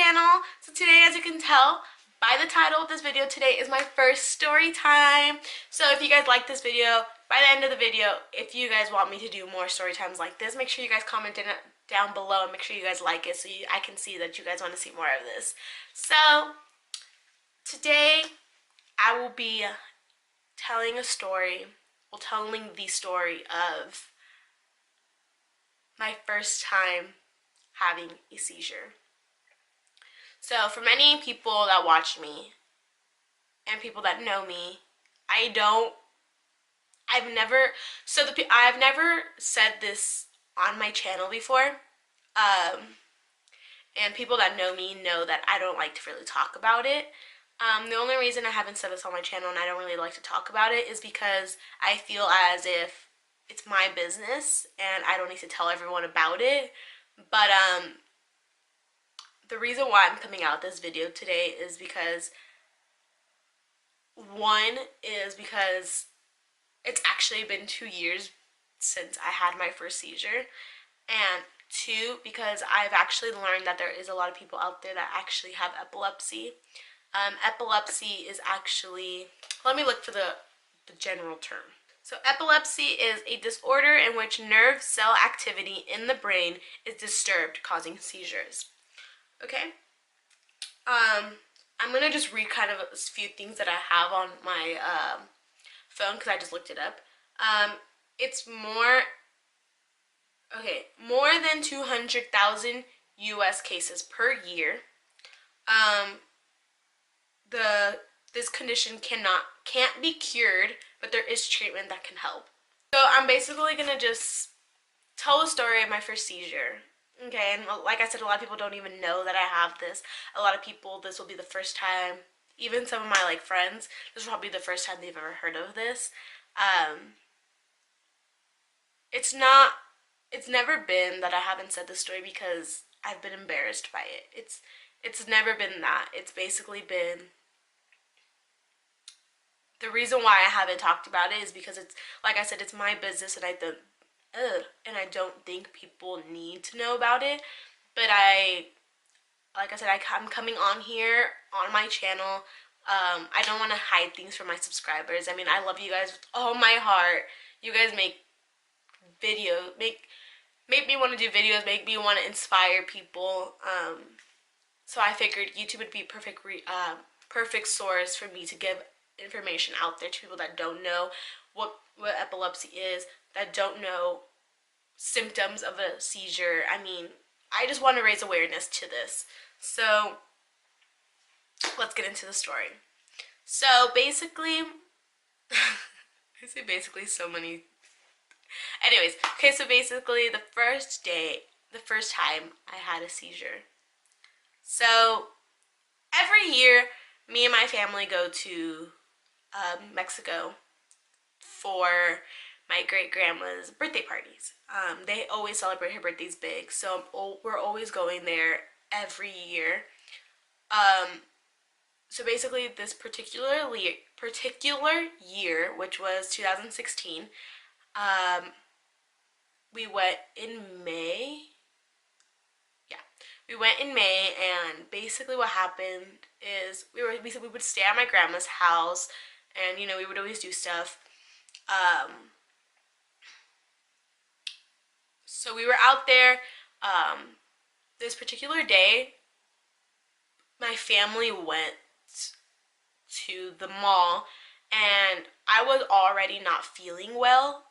channel. So today, as you can tell by the title of this video, today is my first story time. So if you guys like this video, by the end of the video, if you guys want me to do more story times like this, make sure you guys comment in down below and make sure you guys like it so I can see that you guys want to see more of this. So today I will be telling a story, telling the story of my first time having a seizure. So for many people that watch me and people that know me, I've never said this on my channel before. And people that know me know that I don't like to really talk about it. The only reason I haven't said this on my channel and I don't really like to talk about it is because I feel as if it's my business and I don't need to tell everyone about it. But the reason why I'm coming out this video today is because because it's actually been 2 years since I had my first seizure, and 2, because I've actually learned that there is a lot of people out there that actually have epilepsy. Epilepsy is actually, let me look for the general term. So epilepsy is a disorder in which nerve cell activity in the brain is disturbed, causing seizures. Okay? I'm going to just read kind of a few things that I have on my phone because I just looked it up. It's more than 200,000 U.S. cases per year. This condition can't be cured, but there is treatment that can help. So I'm basically gonna just tell the story of my first seizure. Okay, and like I said, a lot of people don't even know that I have this. A lot of people, this will be the first time, even some of my friends, this will probably be the first time they've ever heard of this. It's never been that I haven't said this story because I've been embarrassed by it. It's never been that. It's basically been, the reason why I haven't talked about it is because it's, like I said, it's my business and I don't think people need to know about it. But like I said, I'm coming on here on my channel. I don't want to hide things from my subscribers. I mean, I love you guys with all my heart. You guys make me want to do videos, make me want to inspire people. So I figured YouTube would be a perfect source for me to give information out there to people that don't know what epilepsy is, that don't know symptoms of a seizure. I mean, I just want to raise awareness to this. So let's get into the story. So basically, I say basically so many. Anyways, okay, so basically the first time I had a seizure. So every year, me and my family go to Mexico for my great-grandma's birthday parties. They always celebrate her birthdays big, so we're always going there every year. So basically this particular year, which was 2016, we went in May. We went in May, and basically what happened is we would stay at my grandma's house, and we would always do stuff. So we were out there. This particular day, my family went to the mall, and I was already not feeling well.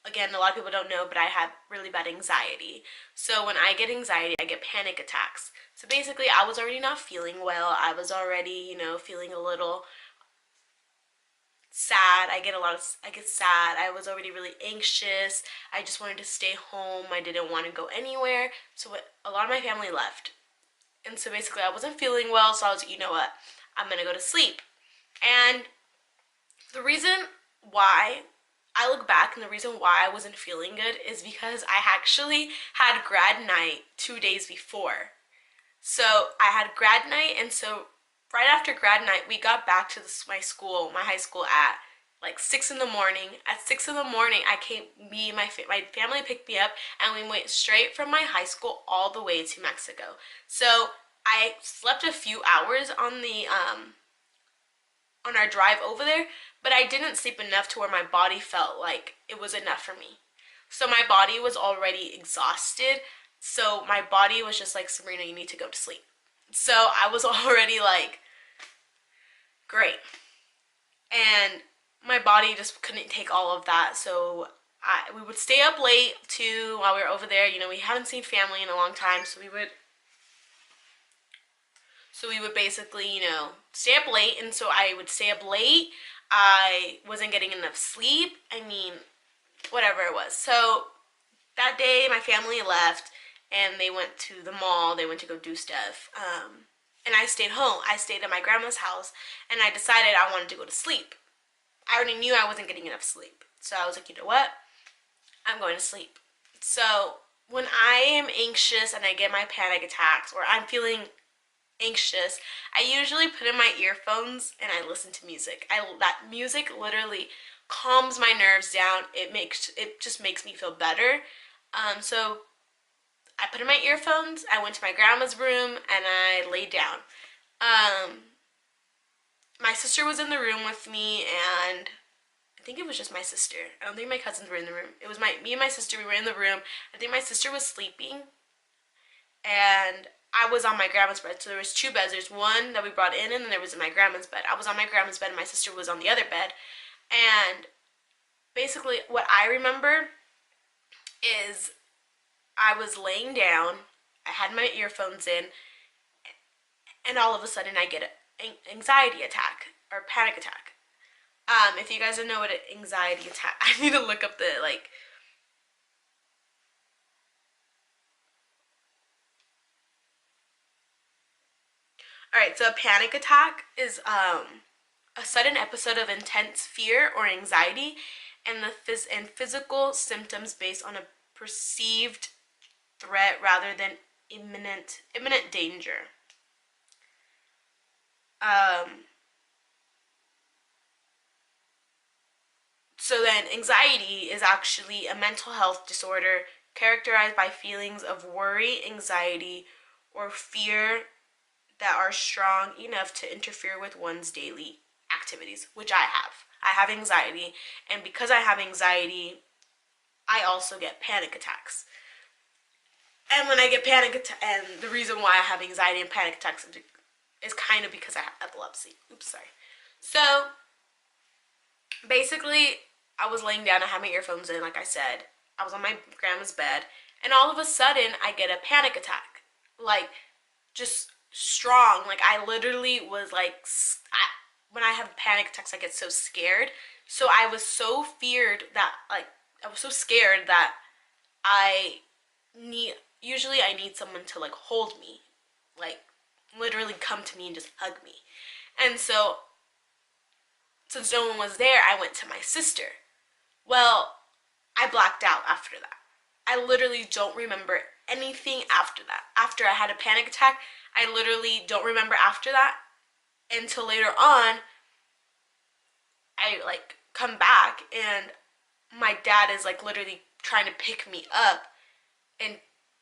Again, a lot of people don't know, but I have really bad anxiety. So when I get anxiety, I get panic attacks. So basically, I was already not feeling well. I was already, feeling a little sad. I get sad. I was already really anxious. I just wanted to stay home. I didn't want to go anywhere. So a lot of my family left. And so basically, I wasn't feeling well, so I was like, you know what? I'm going to go to sleep. And the reason why I look back, and the reason why I wasn't feeling good is because I actually had grad night 2 days before. So I had grad night, and so right after grad night, we got back to my high school at 6 in the morning. At 6 in the morning, my family picked me up, and we went straight from my high school all the way to Mexico. So I slept a few hours on our drive over there, but I didn't sleep enough to where my body felt like it was enough for me. So my body was already exhausted. So my body was just like, Sabrina, you need to go to sleep. So I was already like, great. And my body just couldn't take all of that. So we would stay up late too while we were over there. You know, we haven't seen family in a long time, so we would basically, you know, stay up late. And so I would stay up late. I wasn't getting enough sleep. I mean, whatever it was. So that day, my family left, and they went to the mall. They went to go do stuff. And I stayed home. I stayed at my grandma's house, and I decided I wanted to go to sleep. I already knew I wasn't getting enough sleep. So I was like, you know what? I'm going to sleep. So when I am anxious and I get my panic attacks, or I'm feeling anxious, I usually put in my earphones and I listen to music. That music literally calms my nerves down. It just makes me feel better. So I put in my earphones. I went to my grandma's room and I laid down. My sister was in the room with me, and I think it was just my sister. I don't think my cousins were in the room. It was me and my sister. We were in the room. I think my sister was sleeping, and I was on my grandma's bed. So there was two beds. There's one that we brought in, and then there was my grandma's bed. I was on my grandma's bed, and my sister was on the other bed. And basically, what I remember is I was laying down. I had my earphones in, and all of a sudden, I get an anxiety attack or panic attack. If you guys don't know what an anxiety attack, I need to look up the like. Alright, so a panic attack is a sudden episode of intense fear or anxiety, and and physical symptoms based on a perceived threat rather than imminent danger. So then anxiety is actually a mental health disorder characterized by feelings of worry, anxiety, or fear that are strong enough to interfere with one's daily activities, which I have. I have anxiety, and because I have anxiety, I also get panic attacks. And when I get panic attacks, and the reason why I have anxiety and panic attacks is kind of because I have epilepsy. Oops, sorry. So basically, I was laying down. I had my earphones in, like I said. I was on my grandma's bed, and all of a sudden, I get a panic attack. Like, just strong. Like, I literally was like, when I have panic attacks, I get so scared. So I was so feared that, like, I was so scared that I usually I need someone to, like, hold me. Like, literally come to me and just hug me. And so, since no one was there, I went to my sister. Well, I blacked out after that. I literally don't remember anything after that. After I had a panic attack, I literally don't remember after that until later on. I like come back and my dad is like literally trying to pick me up, and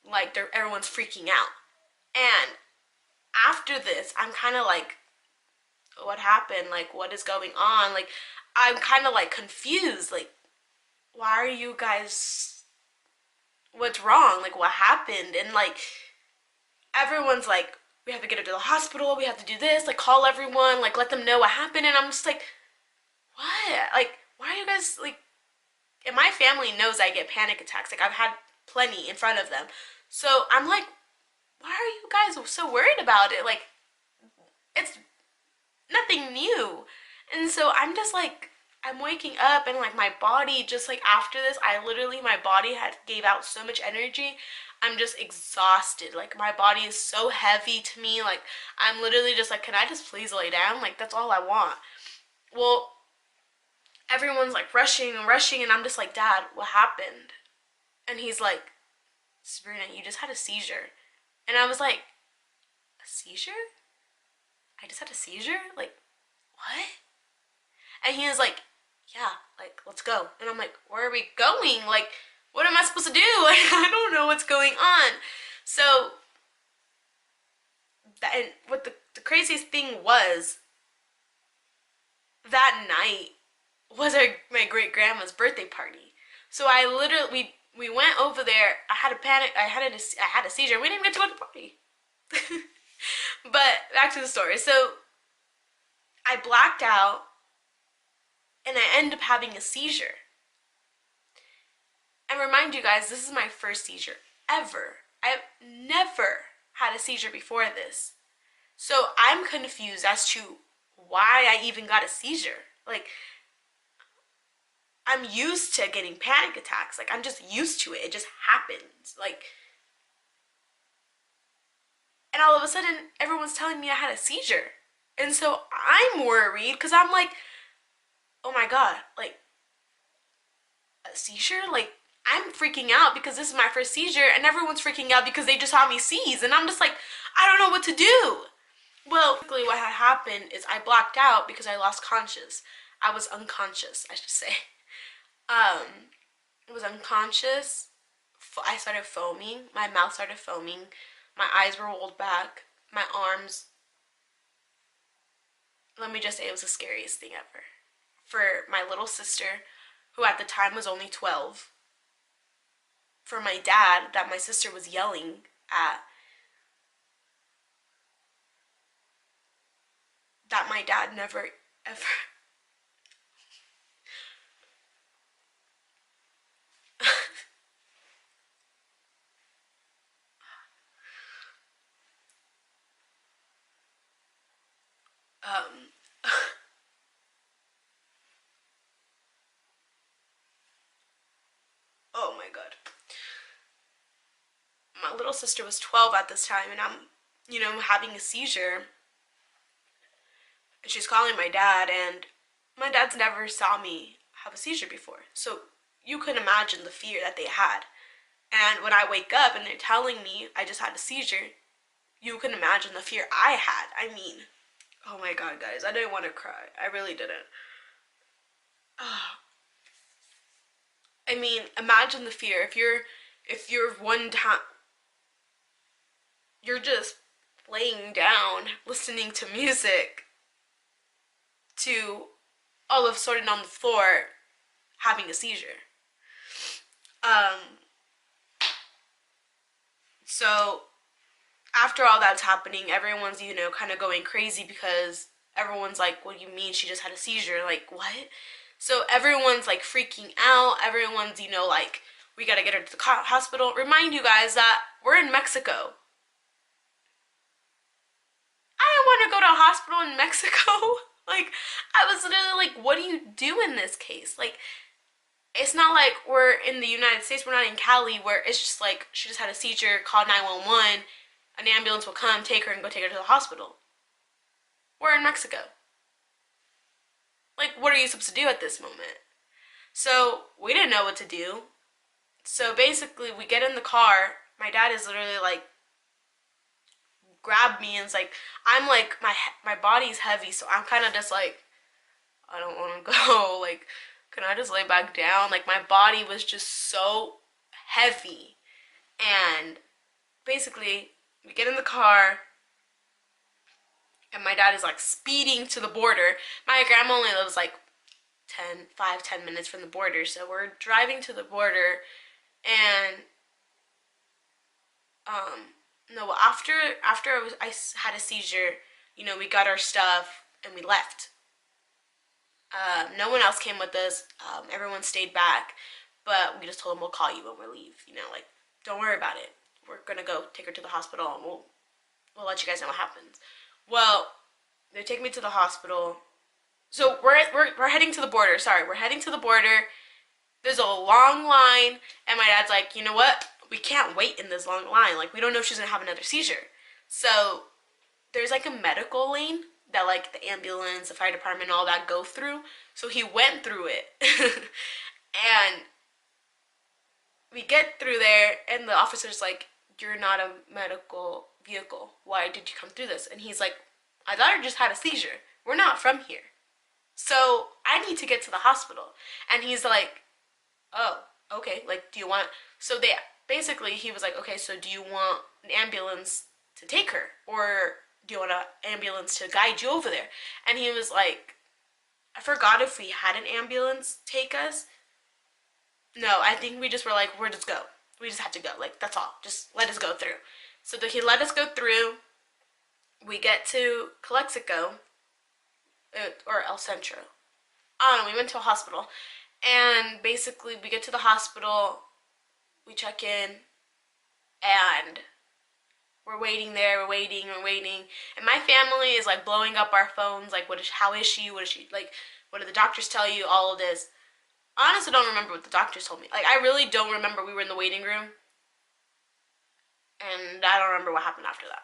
like everyone's freaking out. And after this, I'm kind of like, what happened? Like, what is going on? Like, I'm kind of like confused. Like, why are you guys, what's wrong? Like, what happened? And like, everyone's like, we have to get her to the hospital. We have to do this. Like, call everyone. Like, let them know what happened. And I'm just like, what? Like, why are you guys like, and my family knows I get panic attacks. Like, I've had plenty in front of them. So I'm like, why are you guys so worried about it? Like, it's nothing new. And so I'm just like, I'm waking up and like my body just like after this, my body gave out so much energy. I'm just exhausted. Like, my body is so heavy to me. Like, I'm literally just like, can I just please lay down? Like, that's all I want. Well, everyone's like rushing, and I'm just like, Dad, what happened? And he's like, Sabrina, you just had a seizure. And I was like, a seizure? I just had a seizure? Like, what? And he was like, yeah, like, let's go. And I'm like, where are we going? Like, what am I supposed to do? Like, I don't know what's going on. So that, and what the craziest thing was, that night was my great grandma's birthday party. So I literally we went over there. I had a panic. I had a seizure. We didn't even get to go to the party. But back to the story. So I blacked out, and I ended up having a seizure. And remind you guys, this is my first seizure ever. I've never had a seizure before this. So I'm confused as to why I even got a seizure. Like, I'm used to getting panic attacks. Like, I'm just used to it. It just happens. Like, and all of a sudden, everyone's telling me I had a seizure. And so I'm worried because I'm like, oh my God, like, a seizure? Like, I'm freaking out because this is my first seizure, and everyone's freaking out because they just saw me seize. And I'm just like, I don't know what to do. Well, basically what had happened is I blacked out because I lost conscious. I was unconscious, I should say. I was unconscious. I started foaming. My mouth started foaming. My eyes were rolled back. My arms. Let me just say it was the scariest thing ever. For my little sister, who at the time was only 12. For my dad, that my sister was yelling at. That my dad never, ever. um, oh my God. My little sister was 12 at this time, and I'm, having a seizure. She's calling my dad, and my dad's never saw me have a seizure before. So you can imagine the fear that they had. And when I wake up and they're telling me I just had a seizure, you can imagine the fear I had. I mean, oh my God, guys, I didn't want to cry. I really didn't. I mean, imagine the fear. If you're one time, you're just laying down, listening to music, to all of a sudden on the floor having a seizure. So after all that's happening, everyone's, kind of going crazy because everyone's like, what do you mean she just had a seizure? Like, what? So everyone's like freaking out. Everyone's, like, we gotta get her to the hospital. Remind you guys that we're in Mexico. I didn't want to go to a hospital in Mexico. Like, I was literally like, what do you do in this case? Like, it's not like we're in the United States. We're not in Cali where it's just like, she just had a seizure, call 911, an ambulance will come, take her, and go take her to the hospital. We're in Mexico. Like, what are you supposed to do at this moment? So, we didn't know what to do. So, basically, we get in the car. My dad is literally like, grabbed me and it's like, I'm like, my body's heavy, so I'm kind of just like, I don't want to go. Like, can I just lay back down? Like, my body was just so heavy. And basically, we get in the car, and my dad is like speeding to the border. My grandma only lives like 10 minutes from the border, so we're driving to the border, and no, after I had a seizure, we got our stuff and we left. No one else came with us. Everyone stayed back, but we just told them we'll call you when we leave. Like, don't worry about it. We're gonna go take her to the hospital, and we'll let you guys know what happens. Well, they take me to the hospital. So we're heading to the border. Sorry, we're heading to the border. There's a long line, and my dad's like, you know what? We can't wait in this long line. Like, we don't know if she's gonna have another seizure. So there's like a medical lane that like the ambulance, the fire department, all that go through. So he went through it. And we get through there, and the officer's like, you're not a medical vehicle. Why did you come through this? And he's like, I thought I just had a seizure. We're not from here. So I need to get to the hospital. And he's like, oh, okay. Like, do you want... So basically, he was like, okay, so do you want an ambulance to take her? Or do you want an ambulance to guide you over there? And he was like, I forgot if we had an ambulance take us. No, I think we just were like, we're just go. We just had to go. Like, that's all. Just let us go through. So he let us go through. We get to Calexico, or El Centro. I don't know, we went to a hospital. And basically, we get to the hospital, we check in, and we're waiting there, we're waiting. And my family is like blowing up our phones, like, how is she? What is she, like, what did the doctors tell you? All of this. I honestly don't remember what the doctors told me. Like, I really don't remember. We were in the waiting room, and I don't remember what happened after that.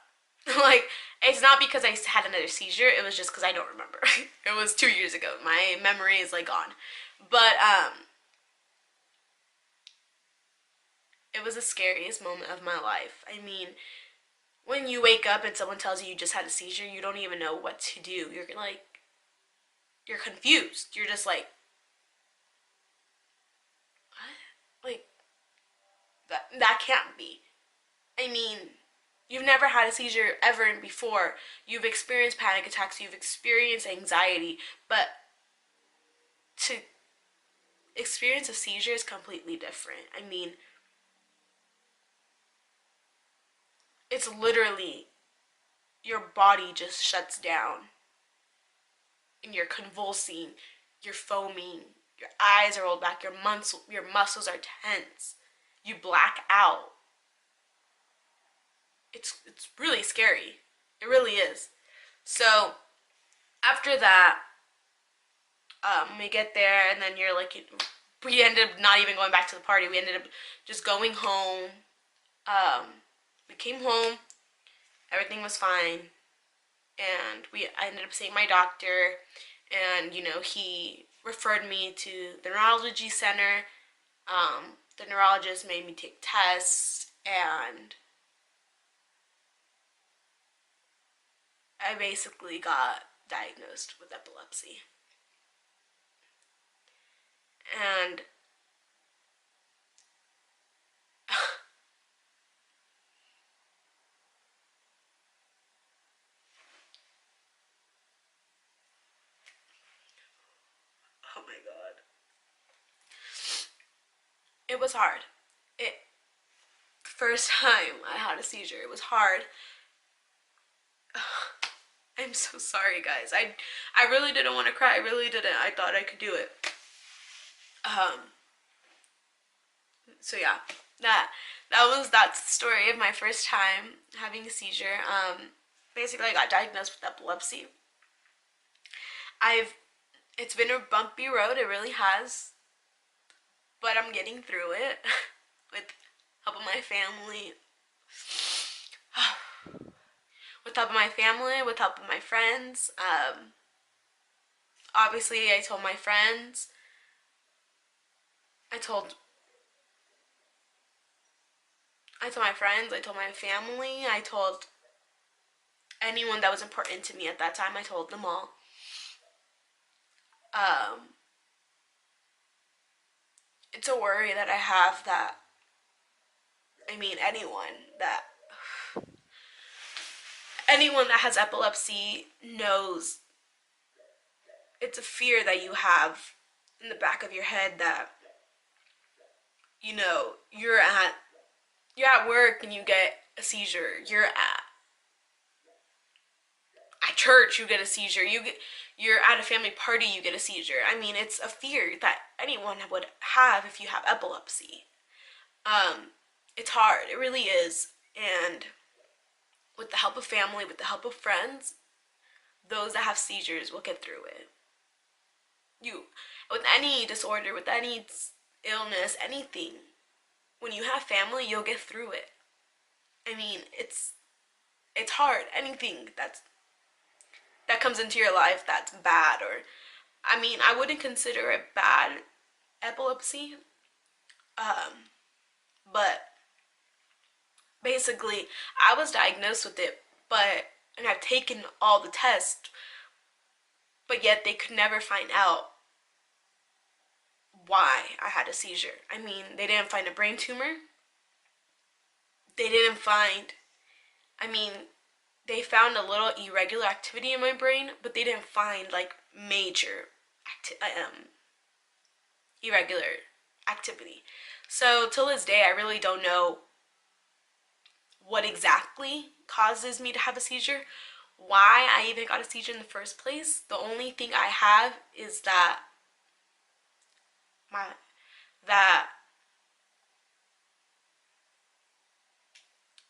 Like, it's not because I had another seizure, it was just because I don't remember. It was 2 years ago. My memory is, like, gone. But, it was the scariest moment of my life. I mean, when you wake up and someone tells you you just had a seizure, you don't even know what to do. You're confused. You're just like, what? Like, that can't be. I mean, you've never had a seizure ever before. You've experienced panic attacks, you've experienced anxiety, but to experience a seizure is completely different. I mean, it's literally your body just shuts down and you're convulsing, you're foaming, your eyes are rolled back, your muscles are tense, you black out. It's really scary. It really is. So after that, we get there, and then you're like, we ended up not even going back to the party. We ended up just going home. We came home. Everything was fine, and I ended up seeing my doctor, and he referred me to the neurology center. The neurologist made me take tests, and I basically got diagnosed with epilepsy. And oh my god. It was hard. First time I had a seizure, it was hard. I'm so sorry, guys. I really didn't want to cry. I really didn't. I thought I could do it. So yeah, that's the story of my first time having a seizure. Basically, I got diagnosed with epilepsy. It's been a bumpy road. It really has, but I'm getting through it with help of my family. With help of my family, with help of my friends. Obviously, I told my friends. I told my friends, I told my family, I told anyone that was important to me at that time, I told them all. It's a worry that I have that, anyone that has epilepsy knows it's a fear that you have in the back of your head that, you're at work and you get a seizure. You're at church, you get a seizure. You're at a family party, you get a seizure. I mean, it's a fear that anyone would have if you have epilepsy. It's hard. It really is. And with the help of family, with the help of friends, those that have seizures will get through it. With any disorder, with any illness, anything, when you have family, you'll get through it. I mean, it's hard. Anything that comes into your life that's bad, or I wouldn't consider it bad epilepsy, but basically I was diagnosed with it, and I've taken all the tests, but yet they could never find out why I had a seizure. They didn't find a brain tumor. They didn't find, they found a little irregular activity in my brain, but they didn't find like major irregular activity. So till this day, I really don't know what exactly causes me to have a seizure, why I even got a seizure in the first place. The only thing I have is that my that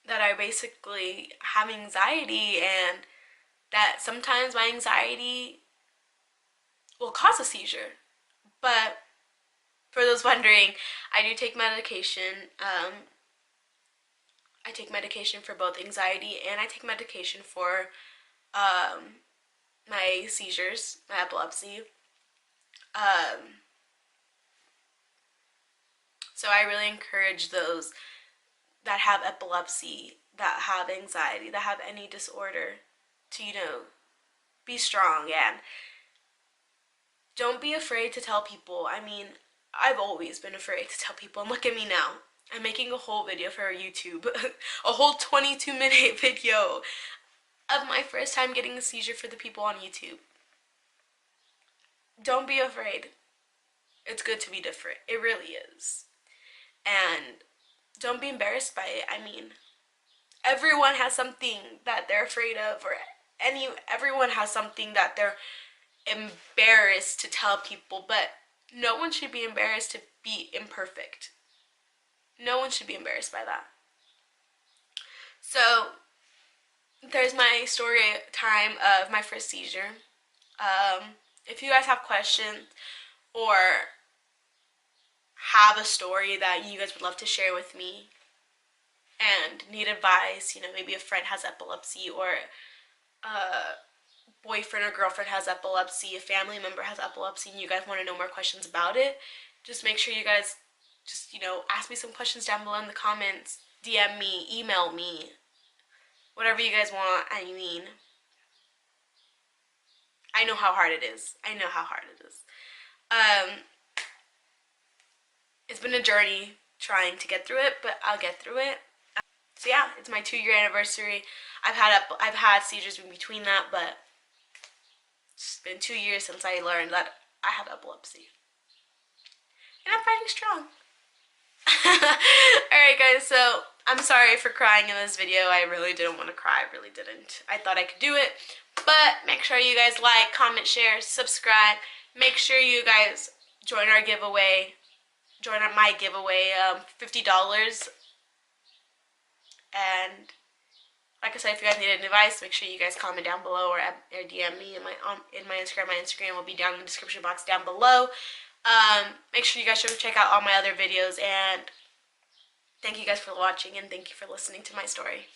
that I basically have anxiety, and that sometimes my anxiety will cause a seizure. But for those wondering, I do take medication. I take medication for both anxiety, and I take medication for my seizures, my epilepsy. Um, so I really encourage those that have epilepsy, that have anxiety, that have any disorder to, be strong, and don't be afraid to tell people. I mean, I've always been afraid to tell people, and look at me now. I'm making a whole video for YouTube, a whole 22-minute video of my first time getting a seizure for the people on YouTube. Don't be afraid. It's good to be different. It really is. And don't be embarrassed by it. I mean, everyone has something that they're afraid of, or everyone has something that they're embarrassed to tell people, but no one should be embarrassed to be imperfect. No one should be embarrassed by that. So there's my story time of my first seizure. If you guys have questions or have a story that you guys would love to share with me and need advice, maybe a friend has epilepsy, or a boyfriend or girlfriend has epilepsy, a family member has epilepsy, and you guys want to know more questions about it, just make sure you guys just, ask me some questions down below in the comments, DM me, email me, whatever you guys want. I mean, I know how hard it is. I know how hard it is. It's been a journey trying to get through it, but I'll get through it. So yeah, it's my 2-year anniversary. I've had seizures in between that, but it's been 2 years since I learned that I have epilepsy. And I'm fighting strong. Alright guys, so I'm sorry for crying in this video. I really didn't want to cry. I really didn't. I thought I could do it. But make sure you guys like, comment, share, subscribe. Make sure you guys join our giveaway. Join my giveaway, $50. And like I said, if you guys need advice, make sure you guys comment down below, or DM me in my Instagram. My Instagram will be down in the description box down below. Make sure you guys should check out all my other videos, and thank you guys for watching, and thank you for listening to my story.